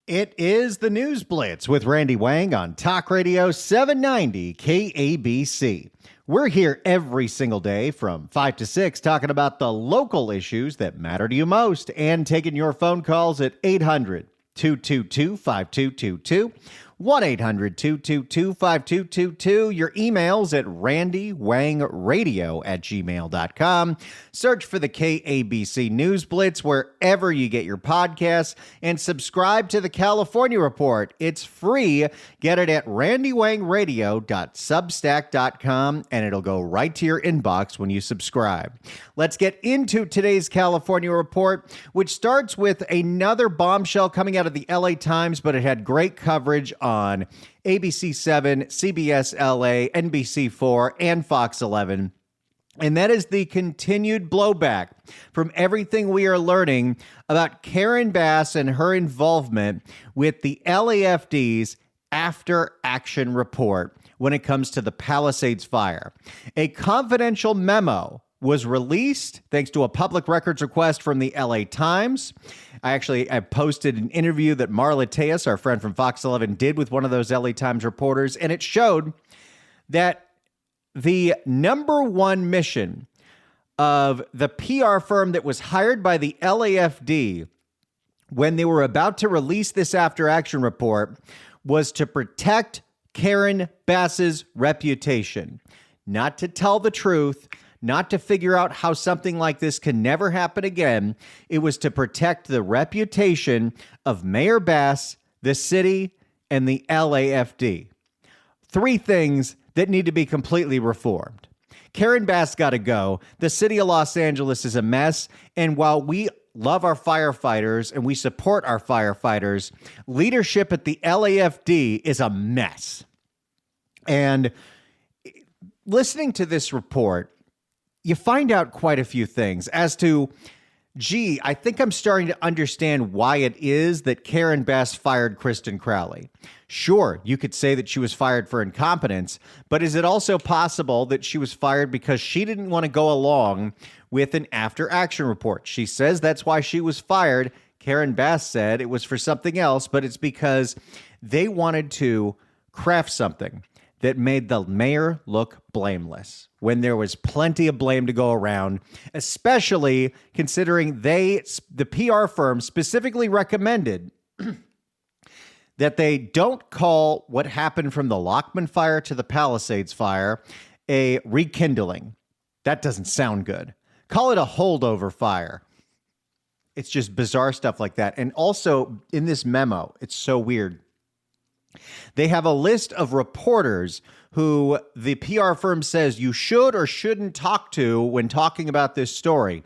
It is the News Blitz with Randy Wang on Talk Radio 790 KABC. We're here every single day from 5 to 6 talking about the local issues that matter to you most and taking your phone calls at 800-222-5222, 1-800-222-5222, your emails at randywangradio@gmail.com. Search for the KABC News Blitz wherever you get your podcasts and subscribe to the California Report. It's free. Get it at randywangradio.substack.com and it'll go right to your inbox when you subscribe. Let's get into today's California Report, which starts with another bombshell coming out of the LA Times, but it had great coverage on ABC7, CBS LA, NBC4, and Fox 11. And that is the continued blowback from everything we are learning about Karen Bass and her involvement with the LAFD's after action report when it comes to the Palisades fire. A confidential memo was released thanks to a public records request from the LA Times. I posted an interview that Marla Tejas, our friend from Fox 11, did with one of those LA Times reporters, and it showed that the number one mission of the PR firm that was hired by the LAFD when they were about to release this after action report was to protect Karen Bass's reputation, not to tell the truth, not to figure out how something like this can never happen again. It was to protect the reputation of Mayor Bass, the city, and the LAFD. Three things that need to be completely reformed. Karen Bass got to go. The city of Los Angeles is a mess. And while we love our firefighters and we support our firefighters, leadership at the LAFD is a mess. And listening to this report, you find out quite a few things as to, I think I'm starting to understand why it is that Karen Bass fired Kristen Crowley. Sure, you could say that she was fired for incompetence, but is it also possible that she was fired because she didn't want to go along with an after-action report? She says that's why she was fired. Karen Bass said it was for something else, but it's because they wanted to craft something that made the mayor look blameless when there was plenty of blame to go around, especially considering the PR firm specifically recommended that they don't call what happened from the Lockman fire to the Palisades fire a rekindling. That doesn't sound good. Call it a holdover fire. It's just bizarre stuff like that. And also in this memo, it's so weird. They have a list of reporters who the PR firm says you should or shouldn't talk to when talking about this story.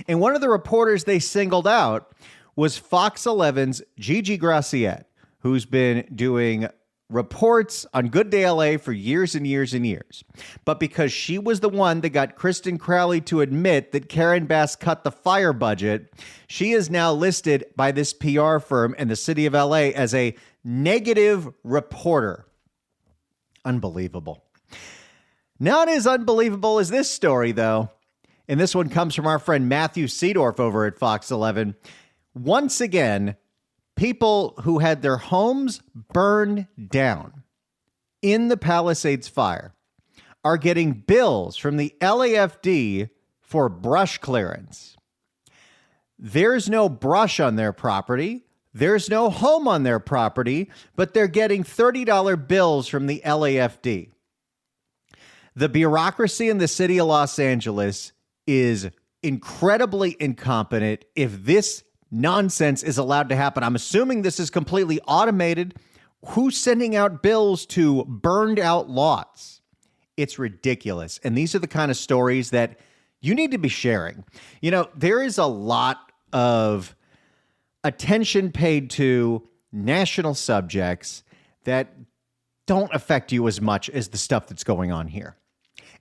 And one of the reporters they singled out was Fox 11's Gigi Graciette, who's been doing reports on Good Day LA for years and years and years. But because she was the one that got Kristen Crowley to admit that Karen Bass cut the fire budget, she is now listed by this PR firm in the city of LA as a negative reporter. Unbelievable. Not as unbelievable as this story, though. And this one comes from our friend Matthew Seedorf over at Fox 11. Once again, people who had their homes burned down in the Palisades fire are getting bills from the LAFD for brush clearance. There's no brush on their property. There's no home on their property, but they're getting $30 bills from the LAFD. The bureaucracy in the city of Los Angeles is incredibly incompetent if this nonsense is allowed to happen. I'm assuming this is completely automated. Who's sending out bills to burned out lots? It's ridiculous. And these are the kind of stories that you need to be sharing. You know, there is a lot of attention paid to national subjects that don't affect you as much as the stuff that's going on here.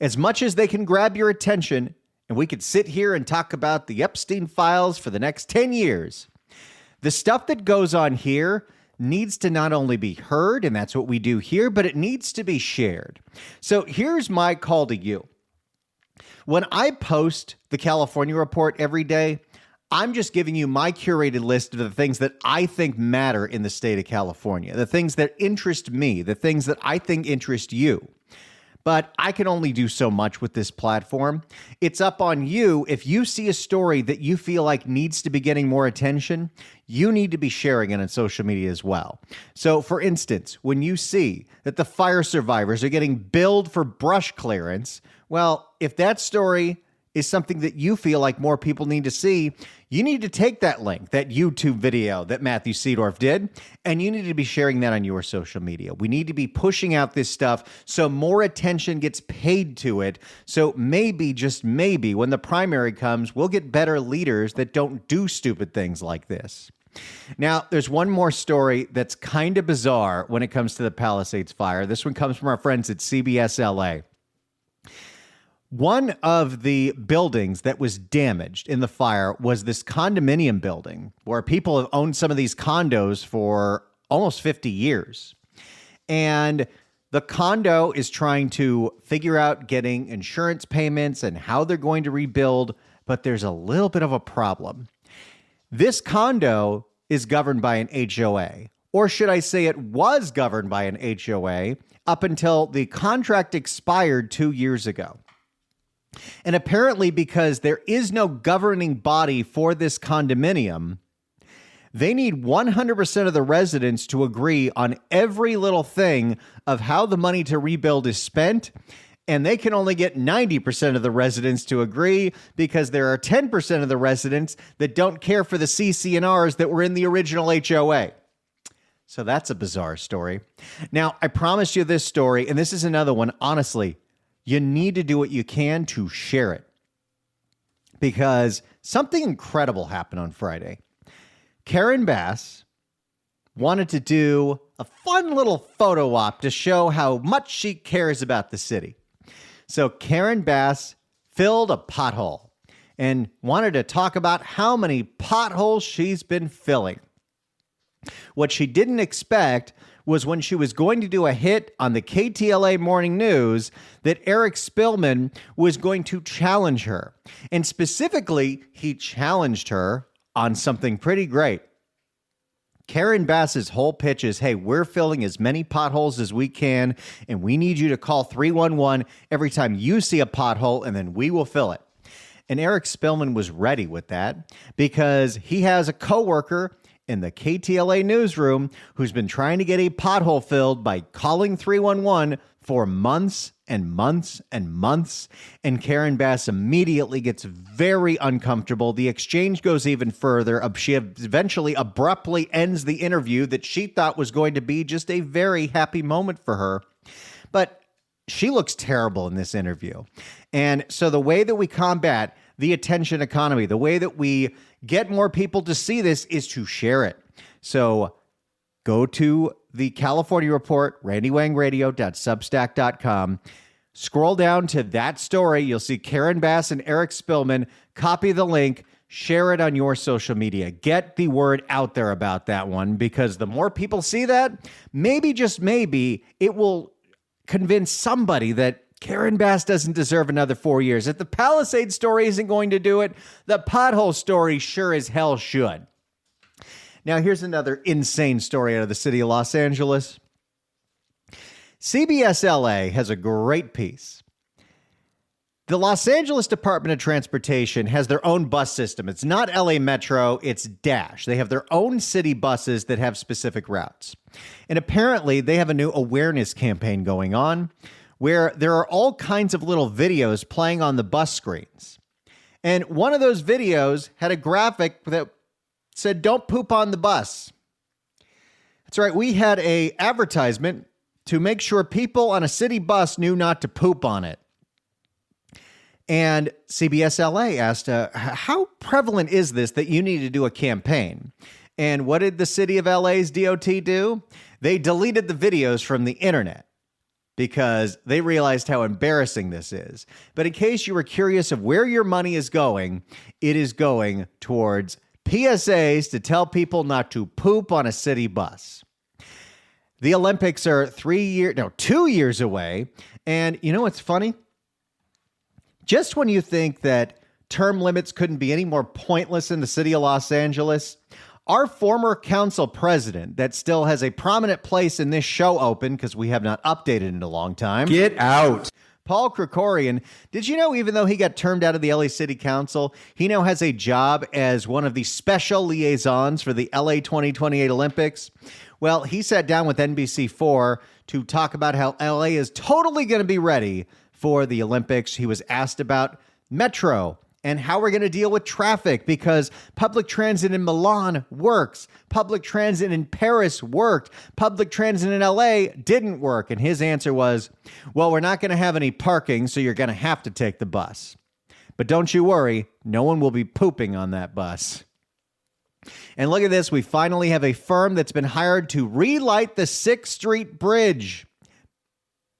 As much as they can grab your attention, and we could sit here and talk about the Epstein files for the next 10 years, the stuff that goes on here needs to not only be heard, and that's what we do here, but it needs to be shared. So here's my call to you. When I post the California Report every day, I'm just giving you my curated list of the things that I think matter in the state of California, the things that interest me, the things that I think interest you. But I can only do so much with this platform. It's up on you. If you see a story that you feel like needs to be getting more attention, you need to be sharing it on social media as well. So, for instance, when you see that the fire survivors are getting billed for brush clearance, well, if that story is something that you feel like more people need to see, you need to take that link, that YouTube video that Matthew Seedorf did, and you need to be sharing that on your social media. We need to be pushing out this stuff so more attention gets paid to it. So maybe, just maybe, when the primary comes, we'll get better leaders that don't do stupid things like this. Now, there's one more story that's kind of bizarre when it comes to the Palisades fire. This one comes from our friends at CBS LA. One of the buildings that was damaged in the fire was this condominium building where people have owned some of these condos for almost 50 years. And the condo is trying to figure out getting insurance payments and how they're going to rebuild, but there's a little bit of a problem. This condo is governed by an HOA, or should I say it was governed by an HOA up until the contract expired 2 years ago. And apparently, because there is no governing body for this condominium, they need 100% of the residents to agree on every little thing of how the money to rebuild is spent. And they can only get 90% of the residents to agree because there are 10% of the residents that don't care for the CC&Rs that were in the original HOA. So that's a bizarre story. Now, I promised you this story, and this is another one, honestly. You need to do what you can to share it because something incredible happened on Friday. Karen Bass wanted to do a fun little photo op to show how much she cares about the city. So Karen Bass filled a pothole and wanted to talk about how many potholes she's been filling. What she didn't expect was when she was going to do a hit on the KTLA Morning News that Eric Spillman was going to challenge her. And specifically, he challenged her on something pretty great. Karen Bass's whole pitch is, hey, we're filling as many potholes as we can, and we need you to call 311 every time you see a pothole, and then we will fill it. And Eric Spillman was ready with that because he has a coworker in the KTLA newsroom who's been trying to get a pothole filled by calling 311 for months and months and months. And Karen Bass immediately gets very uncomfortable. The exchange goes even further. She eventually abruptly ends the interview that she thought was going to be just a very happy moment for her. But she looks terrible in this interview. And so the way that we combat the attention economy, the way that we get more people to see this is to share it. So go to the California Report, randywangradio.substack.com. Scroll down to that story. You'll see Karen Bass and Eric Spillman. Copy the link. Share it on your social media. Get the word out there about that one because the more people see that, maybe, just maybe, it will convince somebody that Karen Bass doesn't deserve another 4 years. If the Palisades story isn't going to do it, the pothole story sure as hell should. Now, here's another insane story out of the city of Los Angeles. CBS LA has a great piece. The Los Angeles Department of Transportation has their own bus system. It's not LA Metro, it's Dash. They have their own city buses that have specific routes. And apparently, they have a new awareness campaign going on where there are all kinds of little videos playing on the bus screens. And one of those videos had a graphic that said, "Don't poop on the bus." That's right. We had an advertisement to make sure people on a city bus knew not to poop on it. And CBS LA asked, how prevalent is this that you need to do a campaign? And what did the city of LA's DOT do? They deleted the videos from the internet because they realized how embarrassing this is. But in case you were curious of where your money is going, it is going towards PSAs to tell people not to poop on a city bus. The Olympics are 2 years away. And you know what's funny? Just when you think that term limits couldn't be any more pointless in the city of Los Angeles. Our former council president that still has a prominent place in this show open because we have not updated in a long time. Get out. Paul Krikorian, did you know even though he got termed out of the LA City Council, he now has a job as one of the special liaisons for the LA 2028 Olympics? Well, he sat down with NBC4 to talk about how LA is totally going to be ready for the Olympics. He was asked about Metro and how we're going to deal with traffic because public transit in Milan works. Public transit in Paris worked. Public transit in LA didn't work. And his answer was, well, we're not going to have any parking, so you're going to have to take the bus. But don't you worry, no one will be pooping on that bus. And look at this. We finally have a firm that's been hired to relight the 6th Street Bridge.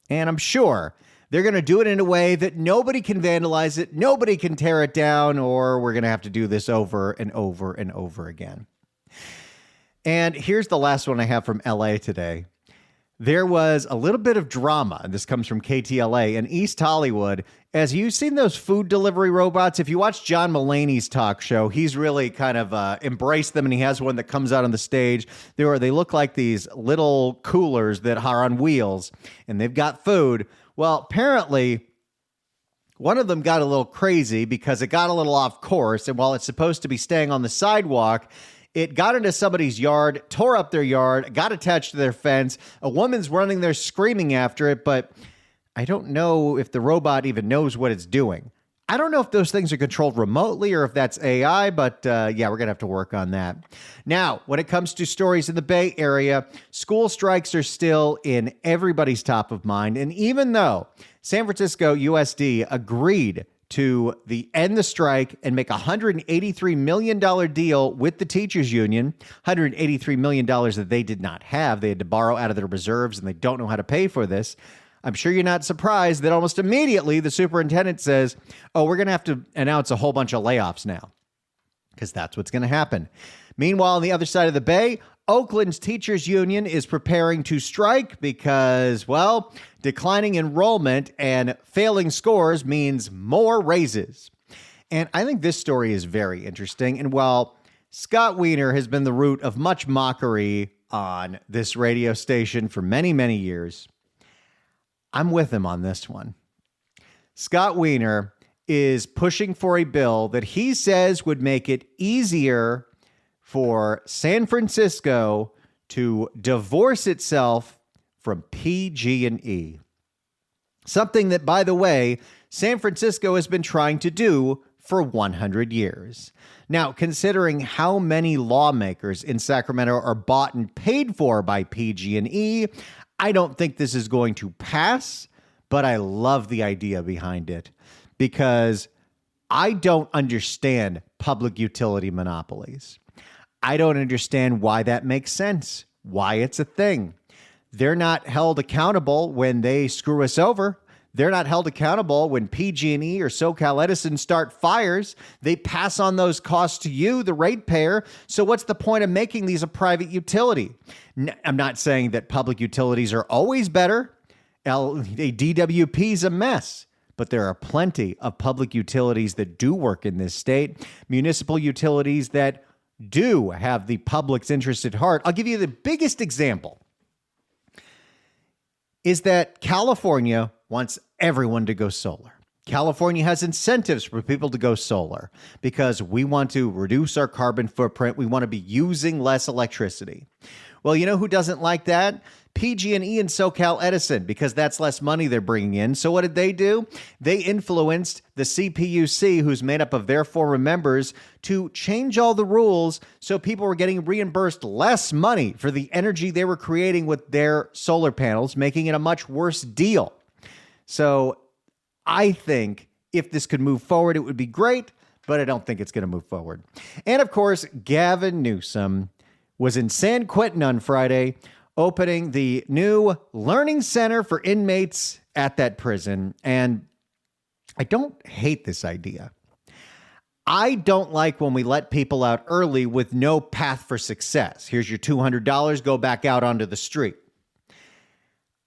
And I'm sure they're going to do it in a way that nobody can vandalize it, nobody can tear it down, or we're going to have to do this over and over and over again. And here's the last one I have from LA today. There was a little bit of drama, and this comes from KTLA in East Hollywood. As you've seen those food delivery robots, if you watch John Mulaney's talk show, he's really kind of embraced them, and he has one that comes out on the stage. They look like these little coolers that are on wheels, and they've got food. Well, apparently, one of them got a little crazy because it got a little off course. And while it's supposed to be staying on the sidewalk, it got into somebody's yard, tore up their yard, got attached to their fence. A woman's running there screaming after it, but I don't know if the robot even knows what it's doing. I don't know if those things are controlled remotely or if that's AI, but yeah, we're going to have to work on that. Now, when it comes to stories in the Bay Area, school strikes are still in everybody's top of mind. And even though San Francisco USD agreed to end the strike and make a $183 million deal with the teachers union, $183 million that they did not have. They had to borrow out of their reserves and they don't know how to pay for this. I'm sure you're not surprised that almost immediately the superintendent says, oh, we're going to have to announce a whole bunch of layoffs now, because that's what's going to happen. Meanwhile, on the other side of the bay, Oakland's teachers union is preparing to strike because, well, declining enrollment and failing scores means more raises. And I think this story is very interesting. And while Scott Wiener has been the root of much mockery on this radio station for many, many years, I'm with him on this one. Scott Wiener is pushing for a bill that he says would make it easier for San Francisco to divorce itself from PG&E. Something that, by the way, San Francisco has been trying to do for 100 years. Now, considering how many lawmakers in Sacramento are bought and paid for by PG&E, I don't think this is going to pass, but I love the idea behind it because I don't understand public utility monopolies. I don't understand why that makes sense, why it's a thing. They're not held accountable when they screw us over. They're not held accountable when PG&E or SoCal Edison start fires. They pass on those costs to you, the ratepayer. So what's the point of making these a private utility? I'm not saying that public utilities are always better. A DWP is a mess. But there are plenty of public utilities that do work in this state, municipal utilities that do have the public's interest at heart. I'll give you the biggest example is that California wants everyone to go solar. California has incentives for people to go solar because we want to reduce our carbon footprint. We want to be using less electricity. Well, you know who doesn't like that? PG&E and SoCal Edison, because that's less money they're bringing in. So what did they do? They influenced the CPUC, who's made up of their former members, to change all the rules so people were getting reimbursed less money for the energy they were creating with their solar panels, making it a much worse deal. So I think if this could move forward, it would be great, but I don't think it's going to move forward. And of course, Gavin Newsom was in San Quentin on Friday, opening the new learning center for inmates at that prison. And I don't hate this idea. I don't like when we let people out early with no path for success. Here's your $200, go back out onto the street.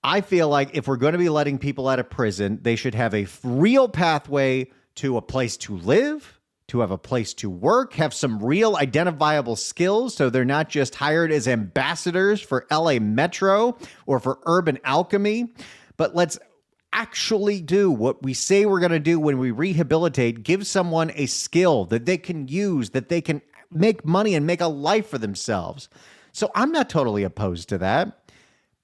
I feel like if we're going to be letting people out of prison, they should have a real pathway to a place to live, to have a place to work, have some real identifiable skills so they're not just hired as ambassadors for LA Metro or for Urban Alchemy, but let's actually do what we say we're going to do when we rehabilitate, give someone a skill that they can use, that they can make money and make a life for themselves. So I'm not totally opposed to that,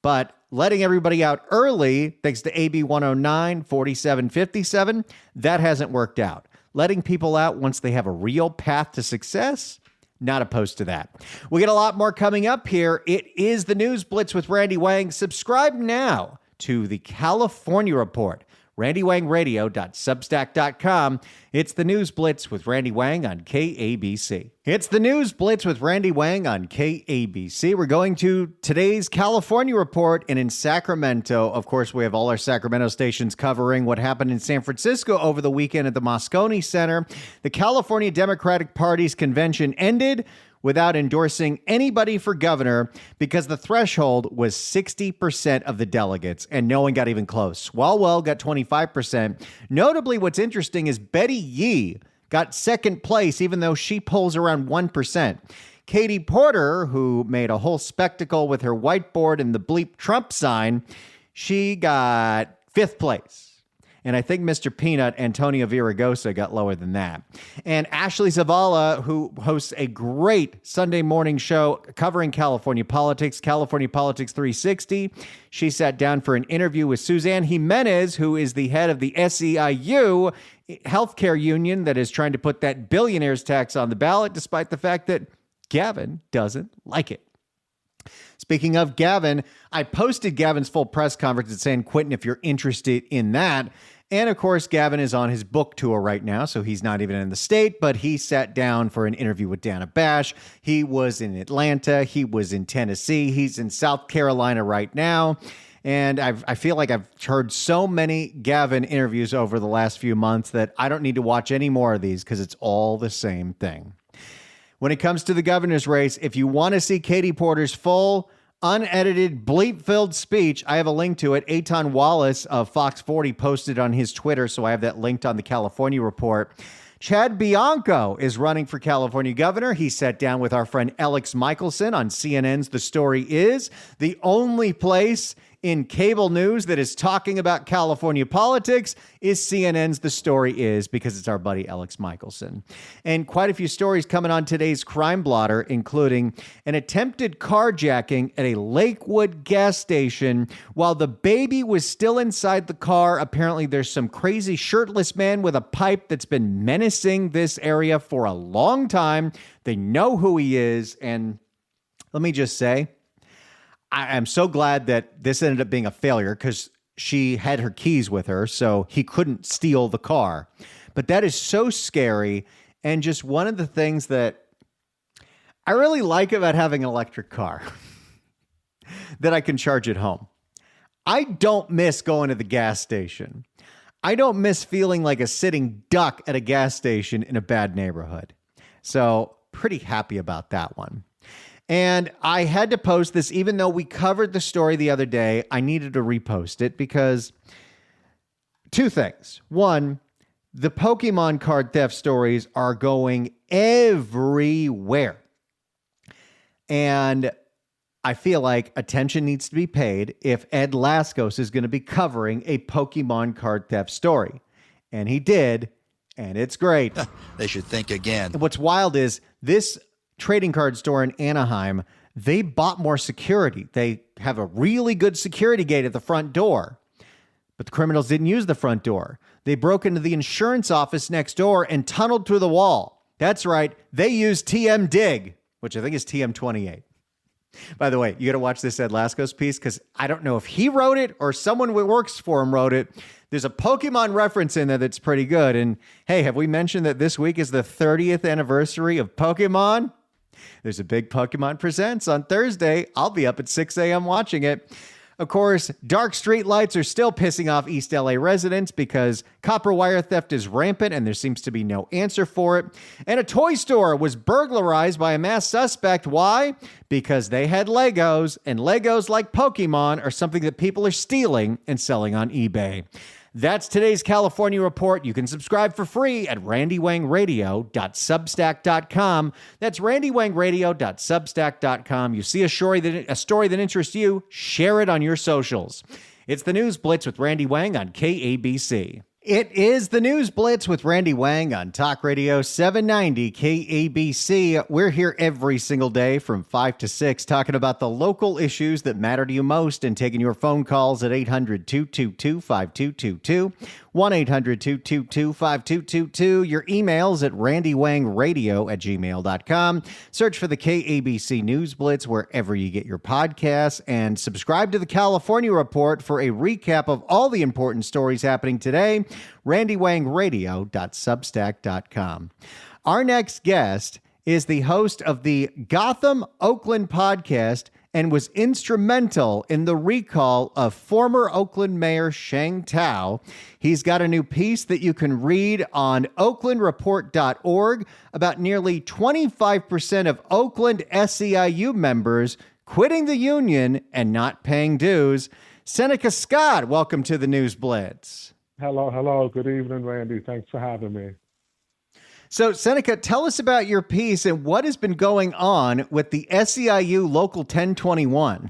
but letting everybody out early, thanks to AB 109, 4757, that hasn't worked out. Letting people out once they have a real path to success, not opposed to that. We got a lot more coming up here. It is the News Blitz with Randy Wang. Subscribe now to the California Report, randywang.substack.com. It's the News Blitz with Randy Wang on KABC. It's the News Blitz with Randy Wang on KABC. We're going to today's California Report, and in Sacramento, of course, we have all our Sacramento stations covering what happened in San Francisco over the weekend at the Moscone Center. The California Democratic Party's convention ended without endorsing anybody for governor because the threshold was 60% of the delegates, and no one got even close. Swalwell got 25%. Notably, what's interesting is Betty Yee got second place, even though she polls around 1%. Katie Porter, who made a whole spectacle with her whiteboard and the bleep Trump sign, she got fifth place. And I think Mr. Peanut, Antonio Villaraigosa, got lower than that. And Ashley Zavala, who hosts a great Sunday morning show covering California Politics 360, she sat down for an interview with Suzanne Jimenez, who is the head of the SEIU healthcare union that is trying to put that billionaires tax on the ballot, despite the fact that Gavin doesn't like it. Speaking of Gavin, I posted Gavin's full press conference at San Quentin if you're interested in that. And of course, Gavin is on his book tour right now, so he's not even in the state, but he sat down for an interview with Dana Bash. He was in Atlanta. He was in Tennessee. He's in South Carolina right now. And I feel like I've heard so many Gavin interviews over the last few months that I don't need to watch any more of these because it's all the same thing. When it comes to the governor's race, if you want to see Katie Porter's full, unedited, bleep-filled speech, I have a link to it. Eitan Wallace of Fox 40 posted on his Twitter, so I have that linked on the California Report. Chad Bianco is running for California governor. He sat down with our friend Alex Michelson on CNN's The Story Is, the only place in cable news that is talking about California politics is CNN's The Story Is, because it's our buddy Alex Michelson. And quite a few stories coming on today's Crime Blotter, including an attempted carjacking at a Lakewood gas station while the baby was still inside the car. Apparently, there's some crazy shirtless man with a pipe that's been menacing this area for a long time. They know who he is. And let me just say, I'm so glad that this ended up being a failure because she had her keys with her, so he couldn't steal the car. But that is so scary, and just one of the things that I really like about having an electric car, that I can charge at home. I don't miss going to the gas station. I don't miss feeling like a sitting duck at a gas station in a bad neighborhood. So pretty happy about that one. And I had to post this, even though we covered the story the other day. I needed to repost it because two things. One, the Pokemon card theft stories are going everywhere. And I feel like attention needs to be paid if Ed Laskos is going to be covering a Pokemon card theft story. And he did, and it's great. They should think again. And what's wild is this trading card store in Anaheim, they bought more security. They have a really good security gate at the front door, but the criminals didn't use the front door. They broke into the insurance office next door and tunneled through the wall. That's right. They used TM Dig, which I think is TM 28. By the way, you got to watch this Ed Laskos piece because I don't know if he wrote it or someone who works for him wrote it. There's a Pokemon reference in there that's pretty good. And hey, have we mentioned that this week is the 30th anniversary of Pokemon? There's a big Pokemon Presents on Thursday. I'll be up at 6 a.m. watching it. Of course, dark street lights are still pissing off East LA residents because copper wire theft is rampant and there seems to be no answer for it. And a toy store was burglarized by a masked suspect. Why? Because they had Legos, and Legos, like Pokemon, are something that people are stealing and selling on eBay. That's today's California Report. You can subscribe for free at randywangradio.substack.com. That's randywangradio.substack.com. You see a story that interests you, share it on your socials. It's the News Blitz with Randy Wang on KABC. It is the News Blitz with Randy Wang on Talk Radio 790 KABC. We're here every single day from 5 to 6 talking about the local issues that matter to you most and taking your phone calls at 800-222-5222, 1-800-222-5222. Your emails at randywangradio@gmail.com. Search for the KABC News Blitz wherever you get your podcasts and subscribe to the California Report for a recap of all the important stories happening today. randywangradio.substack.com. Our next guest is the host of the Gotham Oakland podcast and was instrumental in the recall of former Oakland Mayor Sheng Tao. He's got a new piece that you can read on oaklandreport.org about nearly 25% of Oakland SEIU members quitting the union and not paying dues. Seneca Scott, welcome to the News Blitz. Hello. Good evening, Randy. Thanks for having me. So, Seneca, tell us about your piece and what has been going on with the SEIU Local 1021.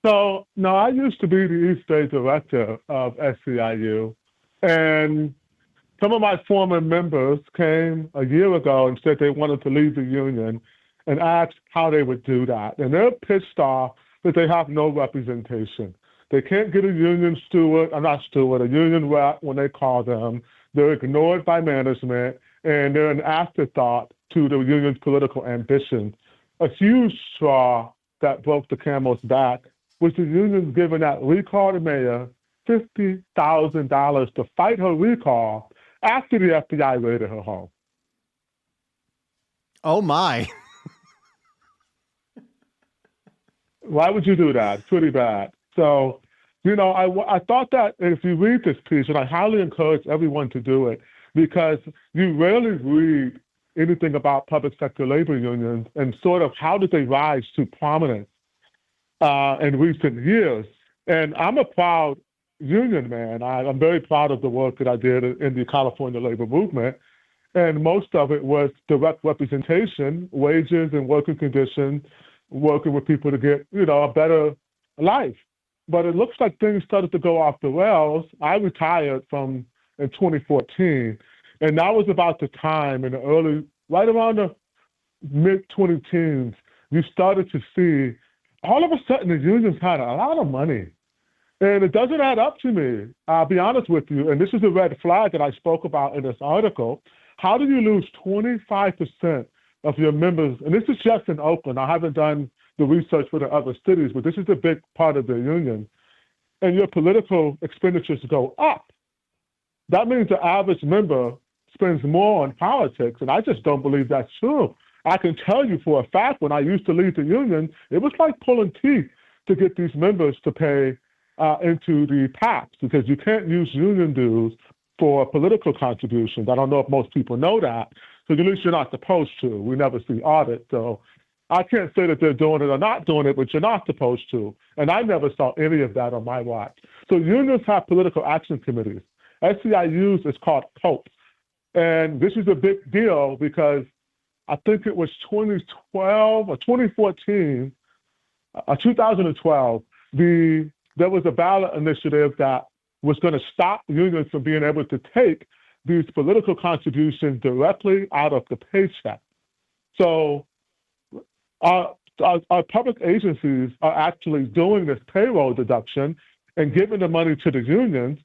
So, no, I used to be the East Bay director of SEIU, and some of my former members came a year ago and said they wanted to leave the union and asked how they would do that. And they're pissed off that they have no representation. They can't get a union a union rep when they call them. They're ignored by management, and they're an afterthought to the union's political ambition. A huge straw that broke the camel's back was the union giving that recalled mayor $50,000 to fight her recall after the FBI raided her home. Oh, my. Why would you do that? It's pretty bad. So, I thought that if you read this piece, and I highly encourage everyone to do it, because you rarely read anything about public sector labor unions and sort of how did they rise to prominence in recent years. And I'm a proud union man. I'm very proud of the work that I did in the California labor movement. And most of it was direct representation, wages and working conditions, working with people to get, a better life. But it looks like things started to go off the rails. I retired in 2014, and that was about the time right around the mid-2010s, you started to see, all of a sudden, the unions had a lot of money. And it doesn't add up to me. I'll be honest with you, and this is a red flag that I spoke about in this article. How do you lose 25% of your members? And this is just in Oakland. I haven't done the research for the other cities, but this is a big part of the union. And your political expenditures go up. That means the average member spends more on politics, and I just don't believe that's true. I can tell you for a fact, when I used to lead the union, it was like pulling teeth to get these members to pay into the PACs, because you can't use union dues for political contributions. I don't know if most people know that, so at least you're not supposed to. We never see audits, so I can't say that they're doing it or not doing it, but you're not supposed to. And I never saw any of that on my watch. So unions have political action committees. SEIU's is called COPE. And this is a big deal because I think it was 2012 or 2014, 2012, there was a ballot initiative that was going to stop unions from being able to take these political contributions directly out of the paycheck. So our public agencies are actually doing this payroll deduction and giving the money to the unions.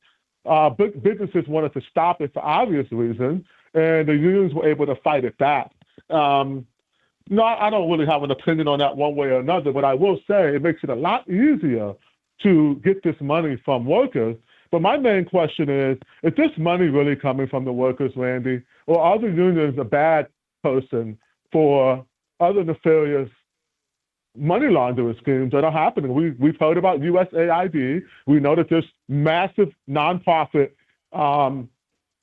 Big businesses wanted to stop it for obvious reasons, and the unions were able to fight it back. I don't really have an opinion on that one way or another, but I will say it makes it a lot easier to get this money from workers. But my main question is this money really coming from the workers, Randy, or are the unions a bad person for other nefarious money laundering schemes that are happening? We've heard about USAID. We know that there's massive nonprofit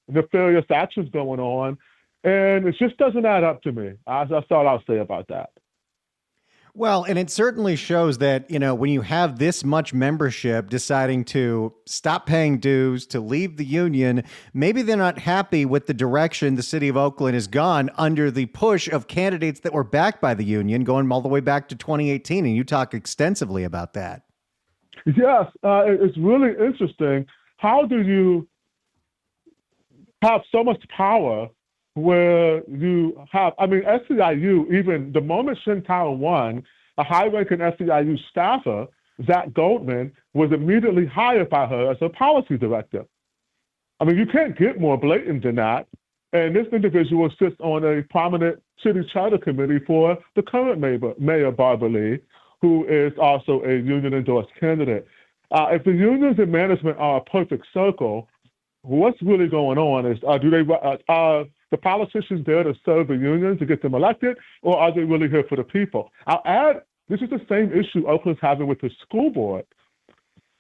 nefarious actions going on, and it just doesn't add up to me. That's all I'll say about that. Well, and it certainly shows that, when you have this much membership deciding to stop paying dues, to leave the union, maybe they're not happy with the direction the city of Oakland has gone under the push of candidates that were backed by the union going all the way back to 2018. And you talk extensively about that. Yes, it's really interesting. How do you have so much power where you have, SEIU, even the moment Shintown won, a high-ranking SEIU staffer, Zach Goldman, was immediately hired by her as a policy director. You can't get more blatant than that. And this individual sits on a prominent city charter committee for the current mayor Barbara Lee, who is also a union-endorsed candidate. If the unions and management are a perfect circle, what's really going on is, are the politicians there to serve the unions to get them elected, or are they really here for the people? I'll add, this is the same issue Oakland's having with the school board,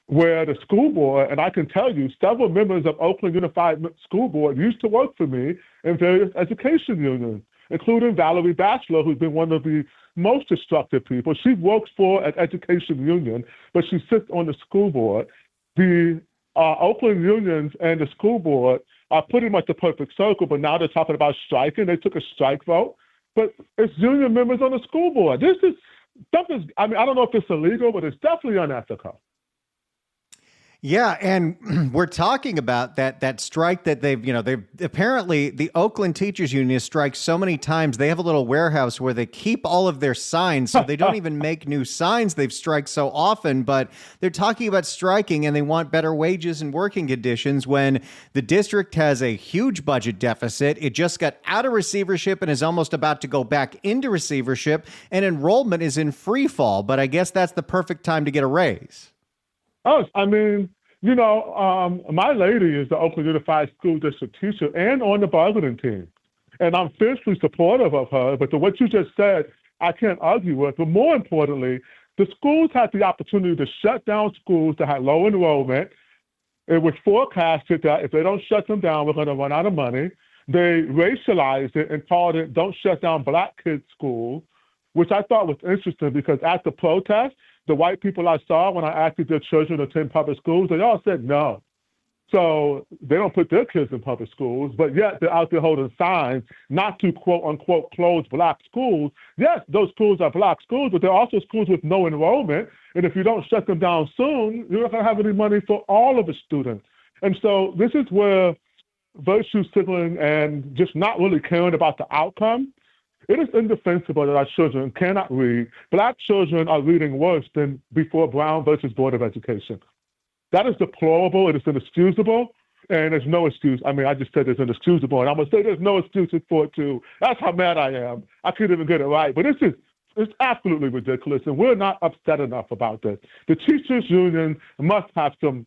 where the school board, and I can tell you, several members of Oakland Unified School Board used to work for me in various education unions, including Valerie Batchelor, who's been one of the most destructive people. She works for an education union, but she sits on the school board. The Oakland unions and the school board are pretty much the perfect circle, but now they're talking about striking. They took a strike vote, but it's union members on the school board. This is something, I don't know if it's illegal, but it's definitely unethical. Yeah, and we're talking about that strike that they've apparently the Oakland Teachers Union has striked so many times. They have a little warehouse where they keep all of their signs, so they don't even make new signs. They've striked so often, but they're talking about striking and they want better wages and working conditions when the district has a huge budget deficit. It just got out of receivership and is almost about to go back into receivership, and enrollment is in free fall. But I guess that's the perfect time to get a raise. Oh, my lady is the Oakland Unified School District teacher and on the bargaining team. And I'm fiercely supportive of her. But what you just said, I can't argue with. But more importantly, the schools had the opportunity to shut down schools that had low enrollment. It was forecasted that if they don't shut them down, we're going to run out of money. They racialized it and called it Don't Shut Down Black Kids School, which I thought was interesting because at the protest, the white people I saw when I asked if their children to attend public schools, they all said no. So they don't put their kids in public schools, but yet they're out there holding signs not to quote unquote close black schools. Yes, those schools are black schools, but they're also schools with no enrollment. And if you don't shut them down soon, you're not going to have any money for all of the students. And so this is where virtue signaling and just not really caring about the outcome. It is indefensible that our children cannot read. Black children are reading worse than before Brown versus Board of Education. That is deplorable. It is inexcusable. And there's no excuse. I just said it's inexcusable, and I'm going to say there's no excuses for it, too. That's how mad I am. I can't even get it right. But it's absolutely ridiculous, and we're not upset enough about this. The teachers' union must have some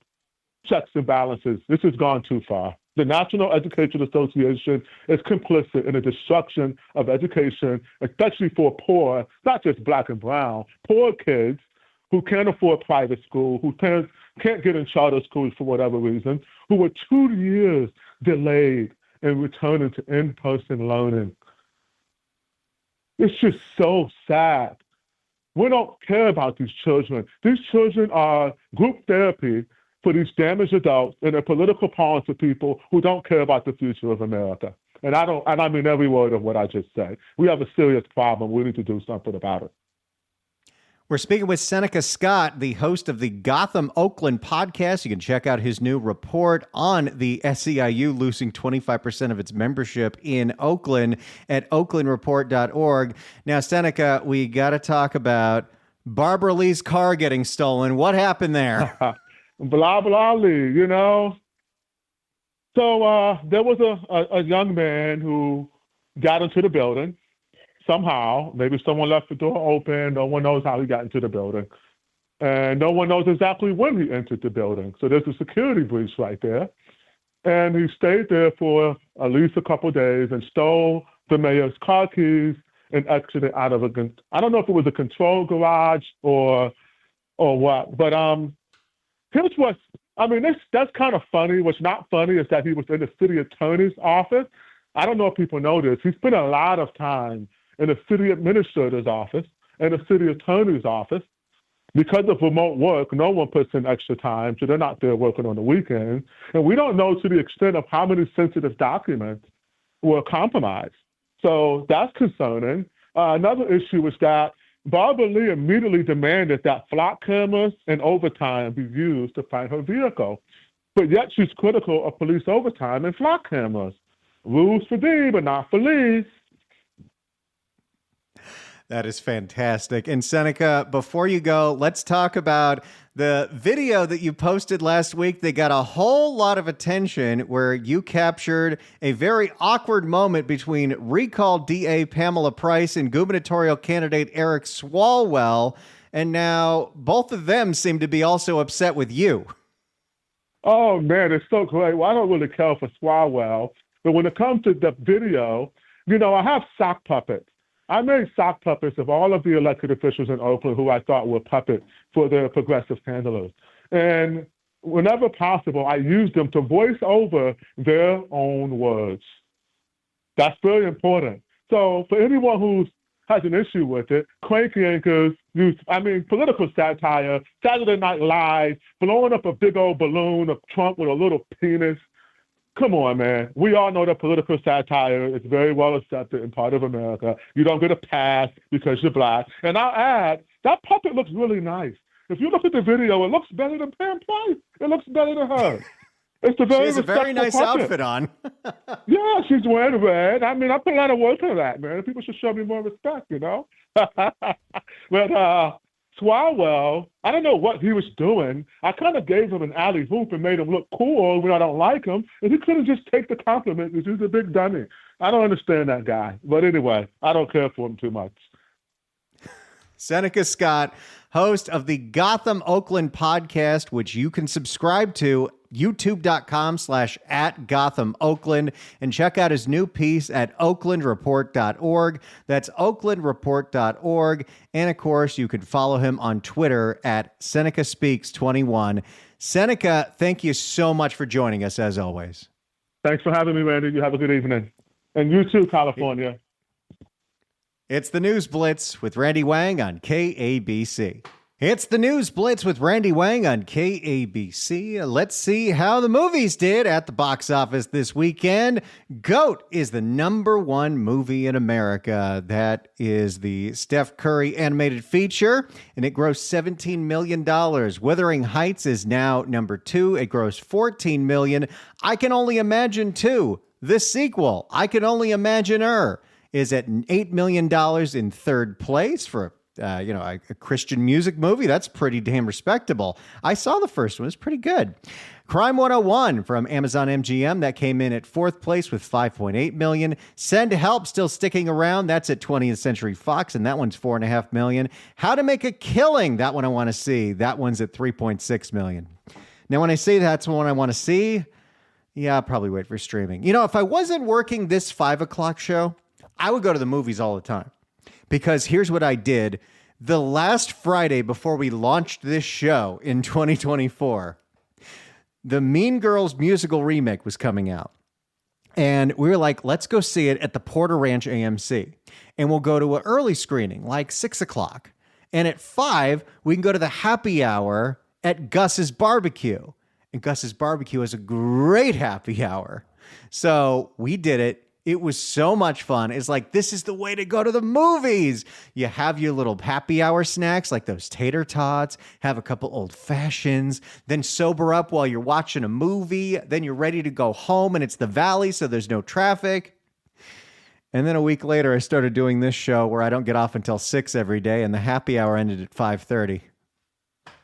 checks and balances. This has gone too far. The National Education Association is complicit in the destruction of education, especially for poor, not just black and brown, poor kids who can't afford private school, who can't get in charter schools for whatever reason, who were 2 years delayed in returning to in-person learning. It's just so sad. We don't care about these children. These children are group therapy for these damaged adults and a political pawn to people who don't care about the future of America. And I mean every word of what I just said. We have a serious problem. We need to do something about it. We're speaking with Seneca Scott, the host of the Gotham Oakland podcast. You can check out his new report on the SEIU losing 25% of its membership in Oakland at oaklandreport.org. Now, Seneca, we got to talk about Barbara Lee's car getting stolen. What happened there? Blah, blah, Lee, So there was a young man who got into the building somehow. Maybe someone left the door open. No one knows how he got into the building. And no one knows exactly when he entered the building. So there's a security breach right there. And he stayed there for at least a couple of days and stole the mayor's car keys and exited out of I don't know if it was a control garage or what, but here's that's kind of funny. What's not funny is that he was in the city attorney's office. I don't know if people know this. He spent a lot of time in the city administrator's office and the city attorney's office. Because of remote work, no one puts in extra time, so they're not there working on the weekends. And we don't know to the extent of how many sensitive documents were compromised. So that's concerning. Another issue is that Barbara Lee immediately demanded that flock cameras and overtime be used to find her vehicle. But yet she's critical of police overtime and flock cameras. Rules for Dee, but not for Lee. That is fantastic. And Seneca, before you go, let's talk about the video that you posted last week. They got a whole lot of attention where you captured a very awkward moment between recalled DA Pamela Price and gubernatorial candidate Eric Swalwell. And now both of them seem to be also upset with you. Oh, man, it's so great. Well, I don't really care for Swalwell. But when it comes to the video, I have sock puppets. I made sock puppets of all of the elected officials in Oakland who I thought were puppets for their progressive handlers. And whenever possible, I use them to voice over their own words. That's very important. So for anyone who has an issue with it, crank yankers use, political satire, Saturday Night Live, blowing up a big old balloon of Trump with a little penis. Come on, man. We all know that political satire is very well accepted in part of America. You don't get a pass because you're black. And I'll add, that puppet looks really nice. If you look at the video, it looks better than Pam Price. It looks better than her. It's a very, she has a very nice puppet. outfit on. Yeah, she's wearing red. I put a lot of work on that, man. People should show me more respect, But Swalwell, I don't know what he was doing. I kind of gave him an alley hoop and made him look cool when I don't like him. And he couldn't just take the compliment because he's a big dummy. I don't understand that guy. But anyway, I don't care for him too much. Seneca Scott, host of the Gotham Oakland podcast, which you can subscribe to, youtube.com/@GothamOakland, and check out his new piece at oaklandreport.org. That's oaklandreport.org. And of course, you can follow him on Twitter at Seneca Speaks 21. Seneca, thank you so much for joining us as always. Thanks for having me, Randy. You have a good evening. And you too, California. It's the News Blitz with Randy Wang on KABC. It's the News Blitz with Randy Wang on KABC. Let's see how the movies did at the box office this weekend. GOAT is the #1 movie in America. That is the Steph Curry animated feature, and it grossed $17 million. Wuthering Heights is now #2. It grossed $14 million. I Can Only Imagine 2, the sequel, I Can Only Imagine Her, is at $8 million in third place for a Christian music movie. That's pretty damn respectable. I saw the first one. It's pretty good. Crime 101 from Amazon MGM, that came in at fourth place with $5.8 million. Send Help still sticking around. That's at 20th Century Fox, and that one's $4.5 million. How to Make a Killing, that one I want to see. That one's at $3.6 million. Now, when I say that's one I want to see, yeah, I'll probably wait for streaming. If I wasn't working this 5 o'clock show, I would go to the movies all the time. Because here's what I did. The last Friday before we launched this show in 2024, the Mean Girls musical remake was coming out. And we were like, let's go see it at the Porter Ranch AMC. And we'll go to an early screening, like 6 o'clock. And at 5, we can go to the happy hour at Gus's Barbecue. And Gus's Barbecue is a great happy hour. So we did it. It was so much fun. It's like, this is the way to go to the movies. You have your little happy hour snacks like those tater tots, have a couple old fashions, then sober up while you're watching a movie. Then you're ready to go home and it's the valley, so there's no traffic. And then a week later, I started doing this show where I don't get off until 6 every day, and the happy hour ended at 5:30.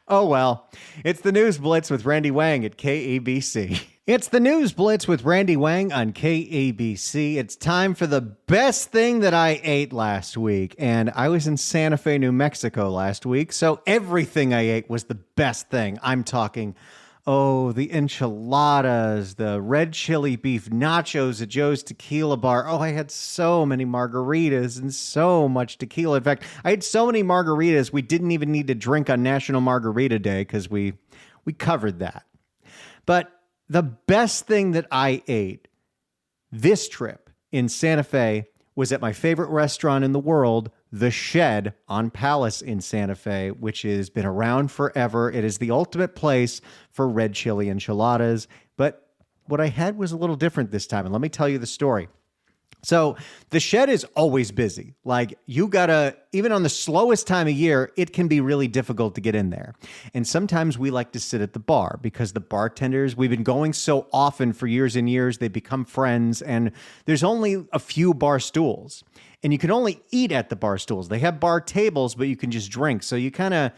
Oh, well, it's the News Blitz with Randy Wang at KABC. It's the News Blitz with Randy Wang on KABC. It's time for the best thing that I ate last week. And I was in Santa Fe, New Mexico last week, so everything I ate was the best thing. I'm talking, the enchiladas, the red chili beef nachos at Joe's Tequila Bar. I had so many margaritas and so much tequila. In fact, I had so many margaritas, we didn't even need to drink on National Margarita Day because we covered that. But the best thing that I ate this trip in Santa Fe was at my favorite restaurant in the world, the Shed on Palace in Santa Fe, which has been around forever. It is the ultimate place for red chili enchiladas. But what I had was a little different this time. And let me tell you the story. So the Shed is always busy. Like, you gotta, even on the slowest time of year, it can be really difficult to get in there. And sometimes we like to sit at the bar because the bartenders, we've been going so often for years and years, they become friends, and there's only a few bar stools. And you can only eat at the bar stools. They have bar tables, but you can just drink. So you kind of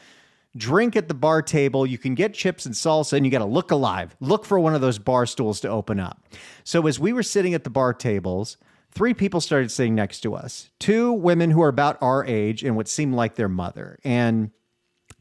drink at the bar table. You can get chips and salsa, and you got to look alive. Look for one of those bar stools to open up. So as we were sitting at the bar tables, 3 people started sitting next to us. 2 women who are about our age and what seemed like their mother. And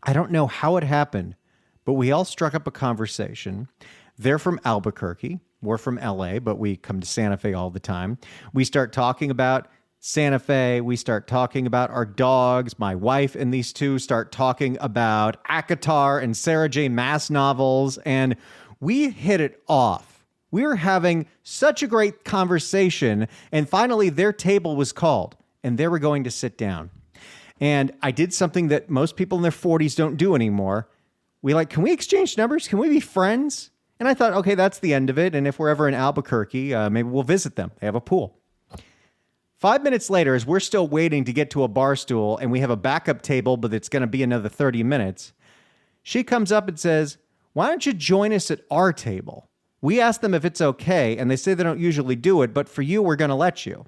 I don't know how it happened, but we all struck up a conversation. They're from Albuquerque. We're from LA, but we come to Santa Fe all the time. We start talking about Santa Fe. We start talking about our dogs. My wife and these 2 start talking about ACOTAR and Sarah J. Maas novels. And we hit it off. We were having such a great conversation, and finally their table was called, and they were going to sit down. And I did something that most people in their 40s don't do anymore. Can we exchange numbers? Can we be friends? And I thought, okay, that's the end of it, and if we're ever in Albuquerque, maybe we'll visit them. They have a pool. 5 minutes later, as we're still waiting to get to a bar stool, and we have a backup table, but it's going to be another 30 minutes, she comes up and says, "Why don't you join us at our table? We asked them if it's okay, and they say they don't usually do it, but for you, we're going to let you."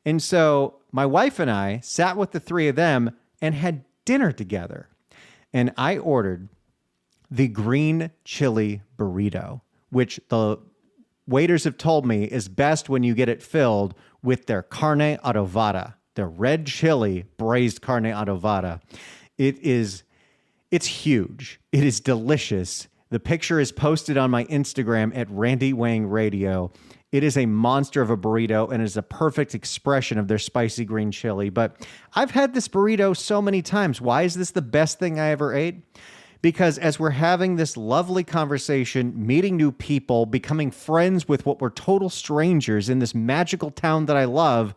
And so my wife and I sat with the 3 of them and had dinner together. And I ordered the green chili burrito, which the waiters have told me is best when you get it filled with their carne adobada, their red chili braised carne adobada. It's huge. It is delicious. The picture is posted on my Instagram at Randy Wang Radio. It is a monster of a burrito and is a perfect expression of their spicy green chili. But I've had this burrito so many times. Why is this the best thing I ever ate? Because as we're having this lovely conversation, meeting new people, becoming friends with what were total strangers in this magical town that I love,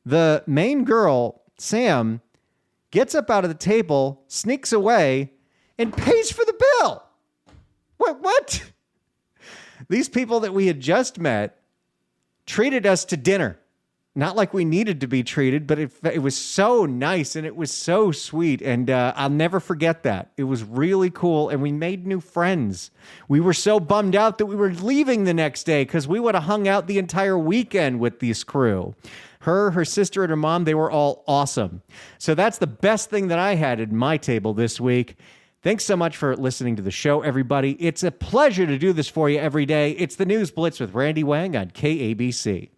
the main girl, Sam, gets up out of the table, sneaks away, and pays for the bill. What? These people that we had just met treated us to dinner. Not like we needed to be treated, but it was so nice and it was so sweet. And I'll never forget that. It was really cool. And we made new friends. We were so bummed out that we were leaving the next day because we would have hung out the entire weekend with this crew. Her sister, and her mom, they were all awesome. So that's the best thing that I had at my table this week. Thanks so much for listening to the show, everybody. It's a pleasure to do this for you every day. It's the News Blitz with Randy Wang on KABC.